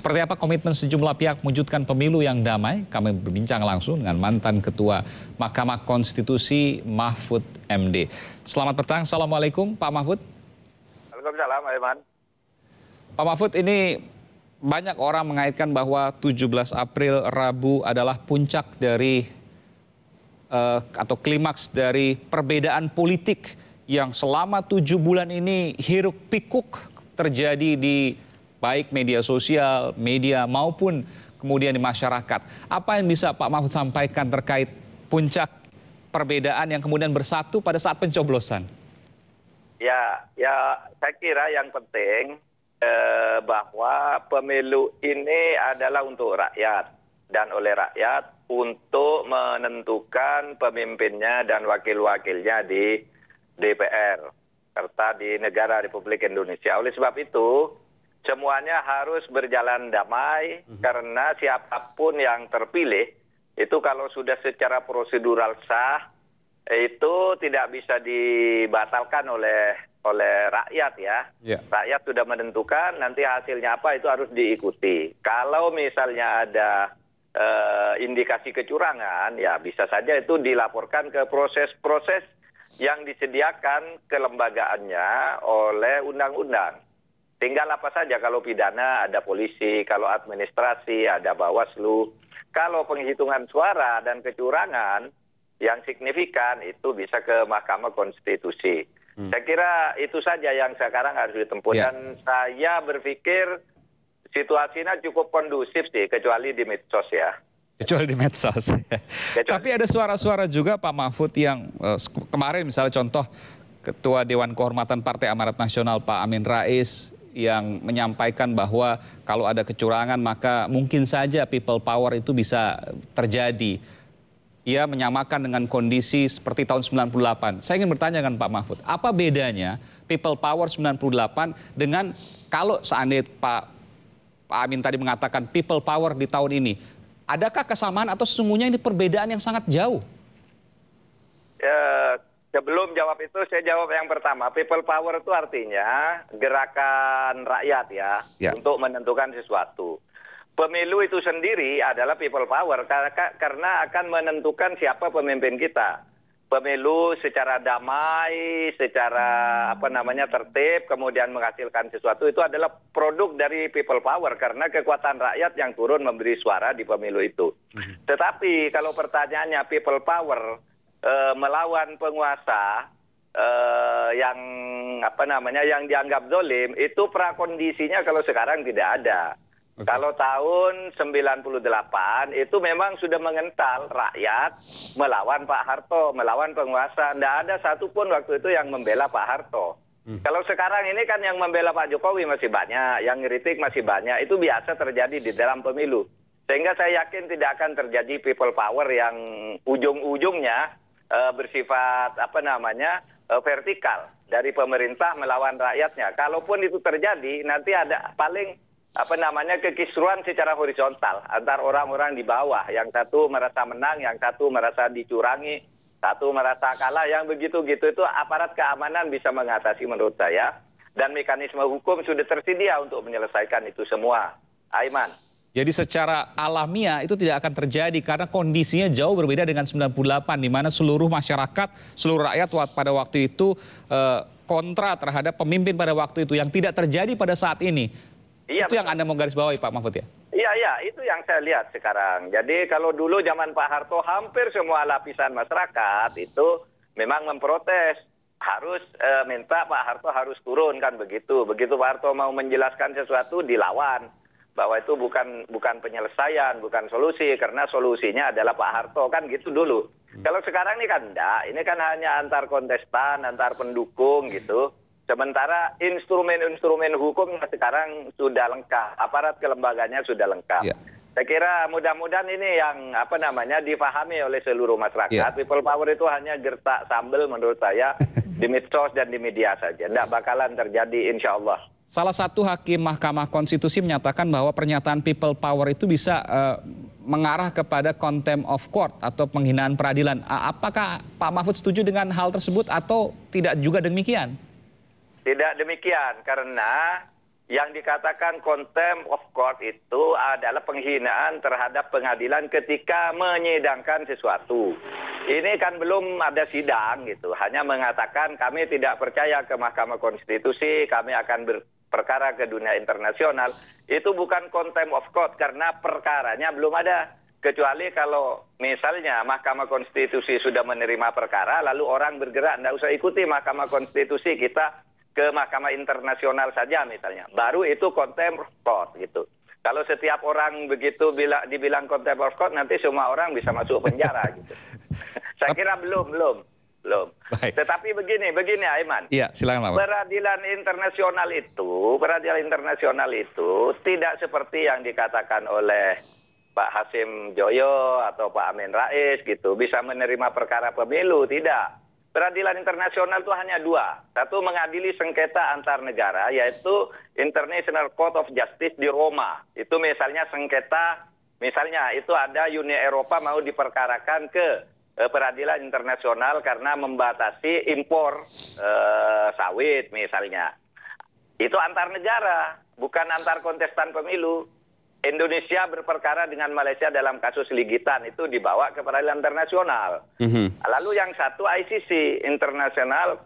Seperti apa komitmen sejumlah pihak mewujudkan pemilu yang damai? Kami berbincang langsung dengan mantan Ketua Mahkamah Konstitusi Mahfud MD. Selamat petang, Assalamualaikum Pak Mahfud. Waalaikumsalam, Aiman. Pak Mahfud, ini banyak orang mengaitkan bahwa 17 April Rabu adalah puncak dari atau klimaks dari perbedaan politik yang selama 7 bulan ini hiruk pikuk terjadi di baik media sosial, media maupun kemudian di masyarakat. Apa yang bisa Pak Mahfud sampaikan terkait puncak perbedaan yang kemudian bersatu pada saat pencoblosan? Ya, saya kira yang penting bahwa pemilu ini adalah untuk rakyat dan oleh rakyat untuk menentukan pemimpinnya dan wakil-wakilnya di DPR serta di negara Republik Indonesia. Oleh sebab itu, semuanya harus berjalan damai karena siapapun yang terpilih itu kalau sudah secara prosedural sah itu tidak bisa dibatalkan oleh rakyat ya. Rakyat sudah menentukan nanti hasilnya apa itu harus diikuti. Kalau misalnya ada indikasi kecurangan ya bisa saja itu dilaporkan ke proses-proses yang disediakan kelembagaannya oleh undang-undang. Tinggal apa saja, kalau pidana ada polisi, kalau administrasi ada Bawaslu, kalau penghitungan suara dan kecurangan yang signifikan itu bisa ke Mahkamah Konstitusi. Saya kira itu saja yang sekarang harus ditempuh dan saya berpikir situasinya cukup kondusif sih, kecuali di medsos ya. Kecuali di medsos. Tapi ada suara-suara juga Pak Mahfud yang kemarin misalnya contoh Ketua Dewan Kehormatan Partai Amanat Nasional Pak Amin Rais yang menyampaikan bahwa kalau ada kecurangan maka mungkin saja people power itu bisa terjadi. Ia menyamakan dengan kondisi seperti tahun 98. Saya ingin bertanya dengan Pak Mahfud, apa bedanya people power 98 dengan kalau seandainya Pak Amin tadi mengatakan people power di tahun ini, adakah kesamaan atau sesungguhnya ini perbedaan yang sangat jauh? Sebelum jawab itu, saya jawab yang pertama. People power itu artinya gerakan rakyat ya untuk menentukan sesuatu. Pemilu itu sendiri adalah people power karena akan menentukan siapa pemimpin kita. Pemilu secara damai, secara tertib, kemudian menghasilkan sesuatu itu adalah produk dari people power karena kekuatan rakyat yang turun memberi suara di pemilu itu. Tetapi kalau pertanyaannya people power melawan penguasa yang yang dianggap zalim itu prakondisinya kalau sekarang tidak ada. Kalau tahun 98 itu memang sudah mengental rakyat melawan Pak Harto, melawan penguasa. Tidak ada satupun waktu itu yang membela Pak Harto. Kalau sekarang ini kan yang membela Pak Jokowi masih banyak, yang ngeritik masih banyak. Itu biasa terjadi di dalam pemilu. Sehingga saya yakin tidak akan terjadi people power yang ujung-ujungnya bersifat vertikal dari pemerintah melawan rakyatnya. Kalaupun itu terjadi nanti ada paling kekisruan secara horizontal antar orang-orang di bawah, yang satu merasa menang, yang satu merasa dicurangi, satu merasa kalah, yang begitu-gitu itu aparat keamanan bisa mengatasi menurut saya, dan mekanisme hukum sudah tersedia untuk menyelesaikan itu semua. Aiman. Jadi secara alamiah itu tidak akan terjadi karena kondisinya jauh berbeda dengan 98 di mana seluruh masyarakat, seluruh rakyat pada waktu itu kontra terhadap pemimpin pada waktu itu yang tidak terjadi pada saat ini. Iya, itu betul. Yang Anda mau garis bawahi Pak Mahfud ya? Iya, itu yang saya lihat sekarang. Jadi kalau dulu zaman Pak Harto hampir semua lapisan masyarakat itu memang memprotes. Harus minta Pak Harto harus turun kan begitu. Begitu Pak Harto mau menjelaskan sesuatu dilawan. Bahwa itu bukan penyelesaian, bukan solusi, karena solusinya adalah Pak Harto, kan gitu dulu. Kalau sekarang ini kan enggak, ini kan hanya antar kontestan, antar pendukung gitu. Sementara instrumen-instrumen hukum sekarang sudah lengkap, aparat kelembaganya sudah lengkap. Saya kira mudah-mudahan ini yang dipahami oleh seluruh masyarakat. People power itu hanya gertak sambel menurut saya di medsos dan di media saja. Tidak bakalan terjadi insya Allah. Salah satu hakim Mahkamah Konstitusi menyatakan bahwa pernyataan people power itu bisa mengarah kepada contempt of court atau penghinaan peradilan. Apakah Pak Mahfud setuju dengan hal tersebut atau tidak juga demikian? Tidak demikian, karena Yang dikatakan contempt of court itu adalah penghinaan terhadap pengadilan ketika menyidangkan sesuatu. Ini kan belum ada sidang gitu, hanya mengatakan kami tidak percaya ke Mahkamah Konstitusi, kami akan berperkara ke dunia internasional. Itu bukan contempt of court karena perkaranya belum ada. Kecuali kalau misalnya Mahkamah Konstitusi sudah menerima perkara, lalu orang bergerak, tidak usah ikuti Mahkamah Konstitusi, kita ke Mahkamah Internasional saja misalnya. Baru itu contempt of court gitu. Kalau setiap orang begitu dibilang contempt of court, nanti semua orang bisa masuk penjara gitu. Saya kira belum. Baik. Tetapi begini Aiman. Iya, silakan Pak. Peradilan internasional itu tidak seperti yang dikatakan oleh Pak Hasim Joyo atau Pak Amin Rais gitu, bisa menerima perkara pemilu, tidak. Peradilan internasional itu hanya dua. Satu, mengadili sengketa antar negara, yaitu International Court of Justice di Roma. Itu misalnya sengketa, misalnya itu ada Uni Eropa mau diperkarakan ke peradilan internasional karena membatasi impor sawit misalnya. Itu antar negara, bukan antar kontestan pemilu. Indonesia berperkara dengan Malaysia dalam kasus ligitan, itu dibawa ke peradilan internasional. Lalu yang satu ICC, International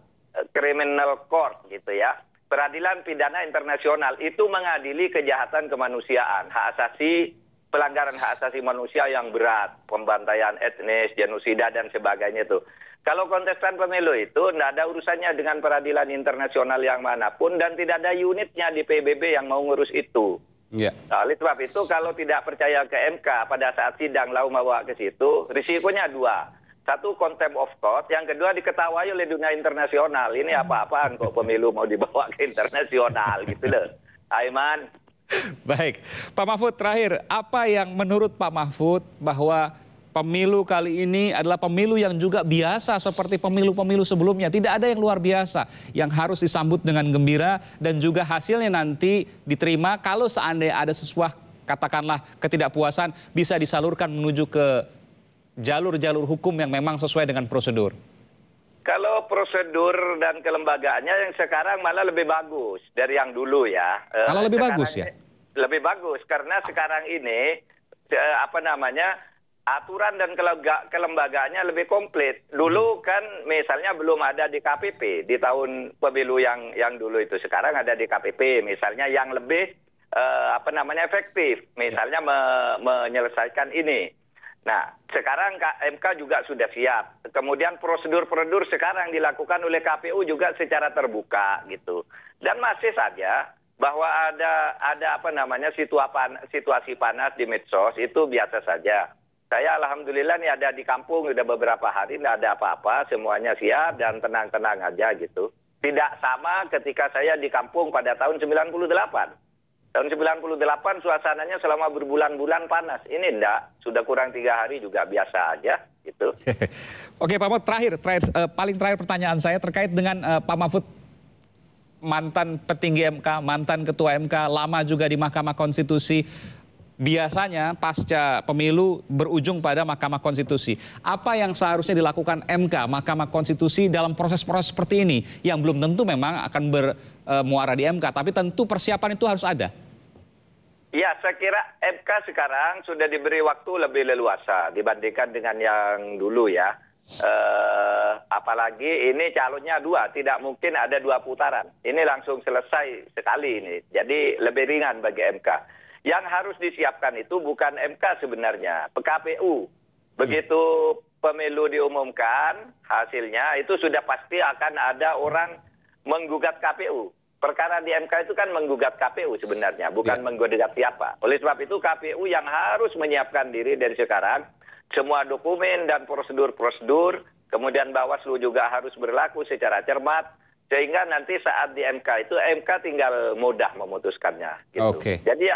Criminal Court gitu ya. Peradilan pidana internasional itu mengadili kejahatan kemanusiaan, hak asasi, pelanggaran hak asasi manusia yang berat, pembantaian etnis, genosida dan sebagainya itu. Kalau kontestan pemilu itu tidak ada urusannya dengan peradilan internasional yang manapun dan tidak ada unitnya di PBB yang mau ngurus itu. Yeah. Nah, oleh sebab itu kalau tidak percaya ke MK pada saat sidang lalu membawa ke situ, risikonya dua. Satu, contempt of court. Yang kedua, diketahui oleh dunia internasional. Ini apa-apaan kok pemilu mau dibawa ke internasional gitu loh. Aiman. Baik, Pak Mahfud terakhir, apa yang menurut Pak Mahfud bahwa pemilu kali ini adalah pemilu yang juga biasa seperti pemilu-pemilu sebelumnya. Tidak ada yang luar biasa yang harus disambut dengan gembira dan juga hasilnya nanti diterima kalau seandainya ada sesuatu katakanlah ketidakpuasan bisa disalurkan menuju ke jalur-jalur hukum yang memang sesuai dengan prosedur. Kalau prosedur dan kelembagaannya yang sekarang malah lebih bagus dari yang dulu ya. Malah lebih bagus ya? Lebih bagus karena sekarang ini aturan dan kelembagaannya lebih komplit. Dulu kan misalnya belum ada di KPP di tahun pemilu yang dulu itu. Sekarang ada di KPP misalnya yang lebih efektif. Misalnya menyelesaikan ini. Nah, sekarang MK juga sudah siap. Kemudian prosedur-prosedur sekarang dilakukan oleh KPU juga secara terbuka gitu. Dan masih saja bahwa ada situasi panas di medsos itu biasa saja. Saya alhamdulillah nih ada di kampung udah beberapa hari, tidak ada apa-apa, semuanya siap dan tenang-tenang aja gitu. Tidak sama ketika saya di kampung pada tahun 98. Tahun 98 suasananya selama berbulan-bulan panas. Ini enggak, sudah kurang 3 hari juga biasa aja gitu. Oke Pak Mahfud, paling terakhir pertanyaan saya terkait dengan Pak Mahfud, mantan petinggi MK, mantan ketua MK, lama juga di Mahkamah Konstitusi. Biasanya pasca pemilu berujung pada Mahkamah Konstitusi. Apa yang seharusnya dilakukan MK, Mahkamah Konstitusi dalam proses-proses seperti ini? Yang belum tentu memang akan bermuara di MK, tapi tentu persiapan itu harus ada. Ya, saya kira MK sekarang sudah diberi waktu lebih leluasa dibandingkan dengan yang dulu ya. Apalagi ini calonnya 2, tidak mungkin ada 2 putaran. Ini langsung selesai sekali ini, jadi lebih ringan bagi MK. Yang harus disiapkan itu bukan MK sebenarnya, PKPU. Begitu pemilu diumumkan hasilnya, itu sudah pasti akan ada orang menggugat KPU. Perkara di MK itu kan menggugat KPU sebenarnya, bukan menggugat siapa. Oleh sebab itu KPU yang harus menyiapkan diri dari sekarang, semua dokumen dan prosedur-prosedur, kemudian Bawaslu juga harus berlaku secara cermat, sehingga nanti saat di MK itu MK tinggal mudah memutuskannya. Gitu. Okay. Jadi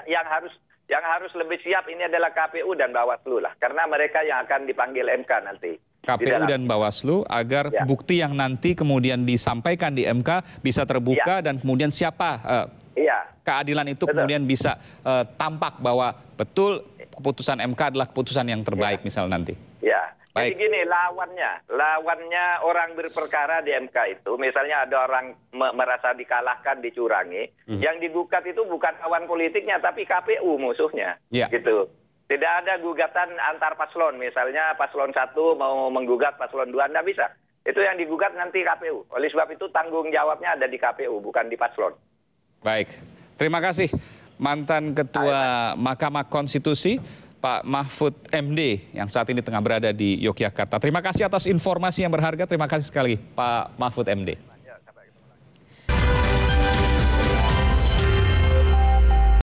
yang harus lebih siap ini adalah KPU dan Bawaslu lah, karena mereka yang akan dipanggil MK nanti. KPU dan Bawaslu agar bukti yang nanti kemudian disampaikan di MK bisa terbuka dan kemudian siapa keadilan itu kemudian bisa tampak bahwa betul keputusan MK adalah keputusan yang terbaik misalnya nanti. Ya. Jadi gini, lawannya orang berperkara di MK itu, misalnya ada orang merasa dikalahkan, dicurangi, yang digugat itu bukan lawan politiknya, tapi KPU musuhnya, gitu. Tidak ada gugatan antar paslon, misalnya paslon 1 mau menggugat paslon 2, nggak bisa. Itu yang digugat nanti KPU. Oleh sebab itu tanggung jawabnya ada di KPU, bukan di paslon. Baik, terima kasih mantan Ketua Mahkamah Konstitusi, Pak Mahfud MD yang saat ini tengah berada di Yogyakarta. Terima kasih atas informasi yang berharga. Terima kasih sekali Pak Mahfud MD.